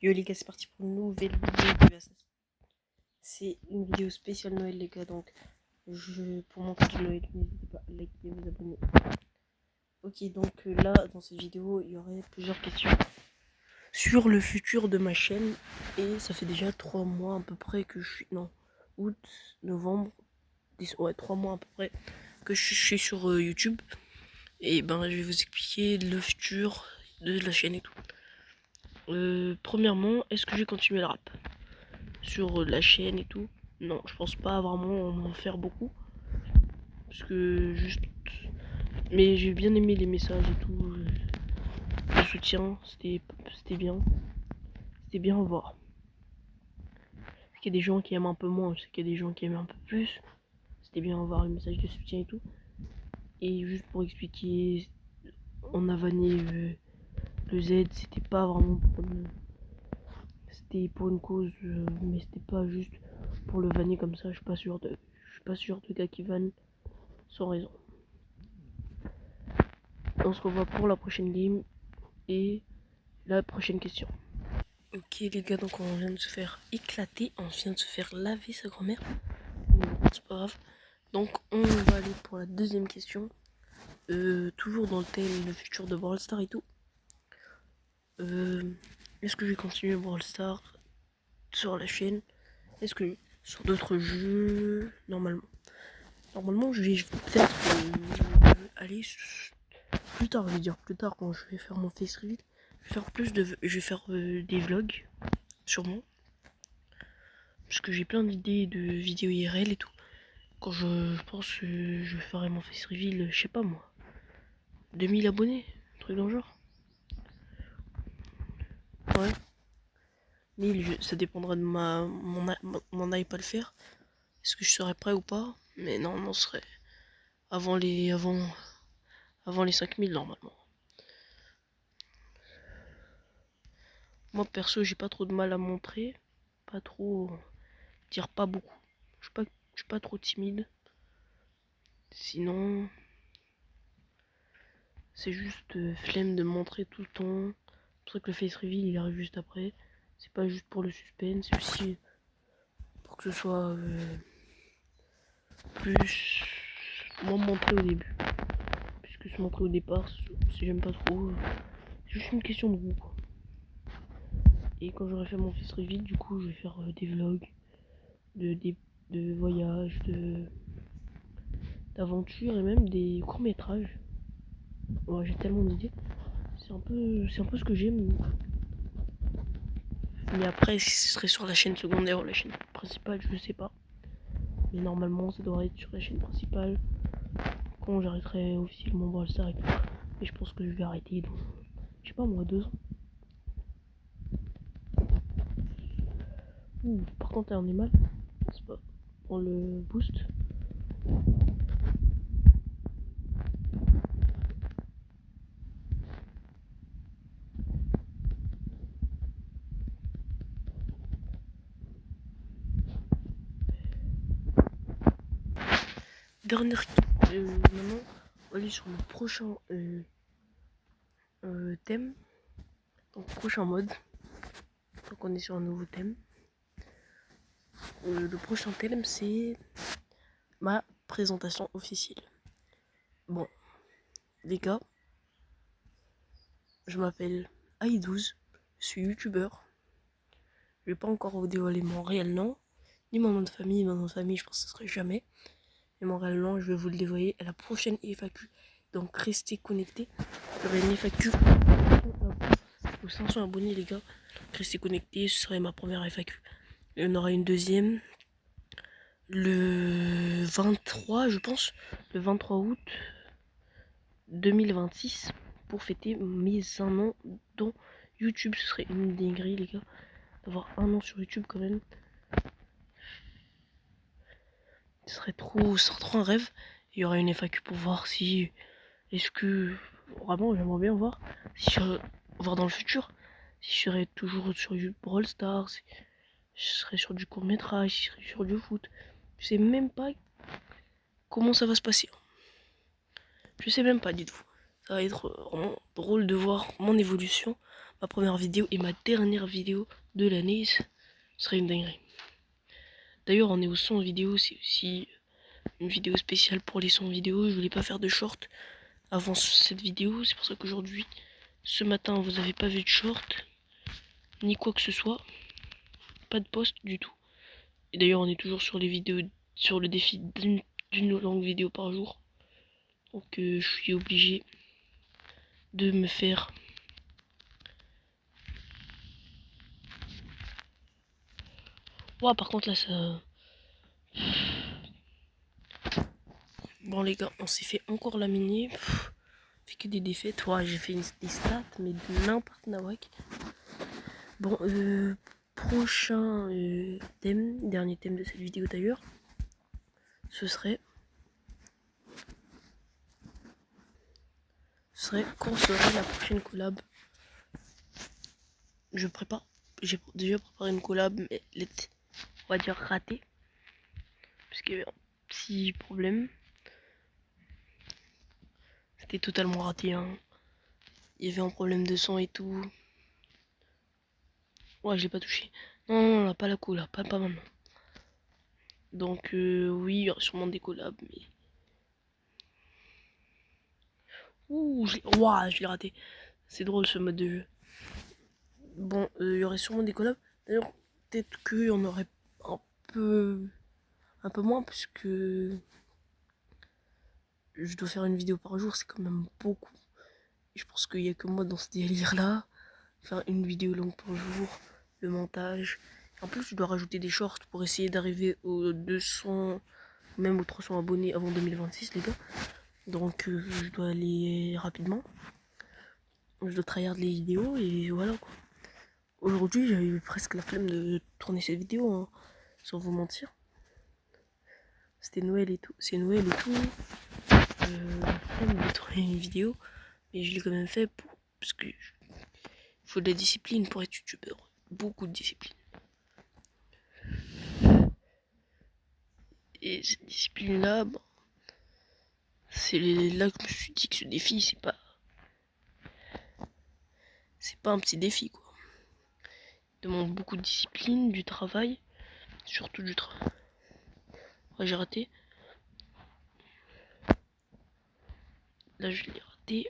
Yo les gars, c'est parti pour une nouvelle vidéo de Assassin's. C'est une vidéo spéciale Noël les gars, donc pour mon cadeau de Noël, n'hésitez pas à liker et vous abonner. Ok, donc là, dans cette vidéo, il y aurait plusieurs questions sur le futur de ma chaîne. Et ça fait déjà 3 mois à peu près que je suis... Non, août, novembre, 10, ouais, 3 mois à peu près que je suis sur YouTube. Et ben, je vais vous expliquer le futur de la chaîne et tout. Premièrement, est-ce que je vais continuer le rap sur la chaîne et tout? Non, je pense pas vraiment en faire beaucoup. Parce que juste... Mais j'ai bien aimé les messages et tout. Le soutien, c'était bien. C'était bien à voir. Parce qu'il y a des gens qui aiment un peu moins, je sais qu'il y a des gens qui aiment un peu plus. C'était bien à voir le message de soutien et tout. Et juste pour expliquer, on a vanné le Z, c'était pas vraiment pour c'était pour une cause, mais c'était pas juste pour le vanner comme ça. Je suis pas sûr de gars qui vannent sans raison. On se revoit pour la prochaine game et la prochaine question. Ok les gars, donc on vient de se faire éclater, on vient de se faire laver sa grand-mère. C'est pas grave. Donc on va aller pour la deuxième question. Toujours dans le thème le futur de Brawl Stars et tout. Est-ce que je vais continuer Brawl Stars sur la chaîne? Est-ce que sur d'autres jeux? Normalement je vais peut-être aller plus tard, je vais dire plus tard quand je vais faire mon face reveal. Je vais faire des vlogs sûrement. Parce que j'ai plein d'idées de vidéos IRL et tout. Quand je pense que je ferai mon face reveal, je sais pas moi, 2000 abonnés, un truc dans le genre. Ouais. 1000, ça dépendra de mon aille pas le faire. Est-ce que je serai prêt ou pas? Mais non, on serait avant les 5000 normalement. Moi perso, j'ai pas trop de mal à montrer, pas trop dire pas beaucoup. Je suis pas trop timide. Sinon, c'est juste flemme de montrer tout le temps. C'est pour ça que le face reveal il arrive juste après. C'est pas juste pour le suspense, c'est aussi pour que ce soit plus moins montré au début. Puisque se montrer au départ, si j'aime pas trop, c'est juste une question de goût quoi. Et quand j'aurai fait mon face reveal, du coup je vais faire des vlogs, de voyages, d'aventures et même des courts métrages. Ouais, j'ai tellement d'idées. C'est un peu ce que j'aime. Mais après, si ce serait sur la chaîne secondaire ou la chaîne principale, je sais pas. Mais normalement, ça devrait être sur la chaîne principale. Quand j'arrêterai officiellement Brawl Stars et tout. Et je pense que je vais arrêter dans, je sais pas moi, 2 ans. Ouh, par contre, on est mal. C'est pas pour le boost. Dernière maintenant, on va aller sur le prochain thème. Donc, prochain mode. Donc, on est sur un nouveau thème. Le prochain thème, c'est ma présentation officielle. Bon, les gars, je m'appelle AI12, je suis youtubeur. Je vais pas encore vous dévoiler mon réel nom, ni mon nom de famille. Mon nom de famille, je pense que ce serait jamais. Et mon réel nom, je vais vous le dévoiler à la prochaine FAQ. Donc restez connectés. Il y aura une FAQ aux 500 abonnés, les gars. Restez connectés, ce serait ma première FAQ. Il y en aura une deuxième le 23, je pense, le 23 août 2026 pour fêter mes 1 an dans YouTube. Ce serait une dinguerie, les gars, d'avoir 1 an sur YouTube quand même. Ce serait trop un rêve. Il y aurait une FAQ pour voir si... Est-ce que... Vraiment, j'aimerais bien voir. Si voir dans le futur. Si je serais toujours sur Brawl Stars. Si je serais sur du court-métrage. Si je serais sur du foot. Je sais même pas comment ça va se passer. Je sais même pas, dites-vous. Ça va être vraiment drôle de voir mon évolution. ma première vidéo et ma dernière vidéo de l'année. Ce serait une dinguerie. D'ailleurs, on est au 100 vidéo, c'est aussi une vidéo spéciale pour les 100 vidéos. Je voulais pas faire de short avant cette vidéo, c'est pour ça qu'aujourd'hui, ce matin, vous n'avez pas vu de short, ni quoi que ce soit, pas de post du tout. Et d'ailleurs, on est toujours sur les vidéos, sur le défi d'une longue vidéo par jour. Donc, je suis obligé de me faire par contre là ça... Bon les gars, on s'est fait encore laminer. Fait que des défaites. J'ai fait des stats, mais de n'importe nawak. Bon, prochain thème, dernier thème de cette vidéo d'ailleurs, ce serait quand serait la prochaine collab. J'ai déjà préparé une collab, mais on va dire ratée. Parce qu'il y avait un petit problème. C'était totalement raté, hein. Il y avait un problème de son et tout. Ouais, je l'ai pas touché. Non, pas la cola, pas maintenant. Donc, oui, il y aura sûrement des collabs, mais... Ouh, je l'ai raté. C'est drôle ce mode de jeu. Bon, il y aurait sûrement des collabs. D'ailleurs, peut-être qu'il y en aurait un peu moins, parce que je dois faire une vidéo par jour, c'est quand même beaucoup. Et je pense qu'il n'y a que moi dans ce délire-là. Faire une vidéo longue par jour, le montage. En plus, je dois rajouter des shorts pour essayer d'arriver aux 200, même aux 300 abonnés avant 2026, les gars. Donc, je dois aller rapidement. Je dois tryhard les vidéos et voilà quoi. Aujourd'hui, j'avais eu presque la flemme de tourner cette vidéo, hein, sans vous mentir. C'était Noël et tout. C'est Noël et tout. La flemme de tourner une vidéo. Mais je l'ai quand même fait parce que il faut de la discipline pour être youtubeur. Beaucoup de discipline. Et cette discipline-là, bon, c'est là que je me suis dit que ce défi, c'est pas un petit défi quoi. Il demande beaucoup de discipline, du travail, surtout du travail. Ouais, j'ai raté. Là, je l'ai raté.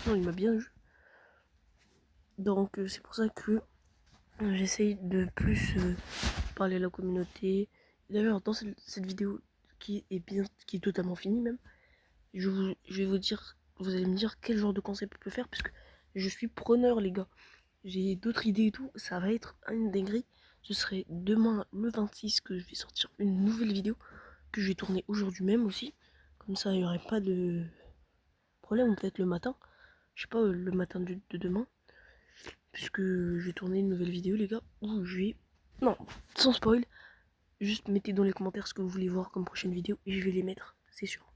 Non, il m'a bien vu. Donc, c'est pour ça que j'essaye de plus parler à la communauté. D'ailleurs, dans cette vidéo qui est totalement finie même, je vais vous dire, vous allez me dire quel genre de concept on peut faire, parce que je suis preneur les gars. J'ai d'autres idées et tout, ça va être une dinguerie. Ce serait demain le 26 que je vais sortir une nouvelle vidéo que je vais tourner aujourd'hui même aussi. Comme ça, il n'y aurait pas de problème, ou peut-être le matin. Je sais pas, le matin de demain. Puisque je vais tourner une nouvelle vidéo les gars, où je vais... Non, sans spoil. Juste mettez dans les commentaires ce que vous voulez voir comme prochaine vidéo et je vais les mettre, c'est sûr.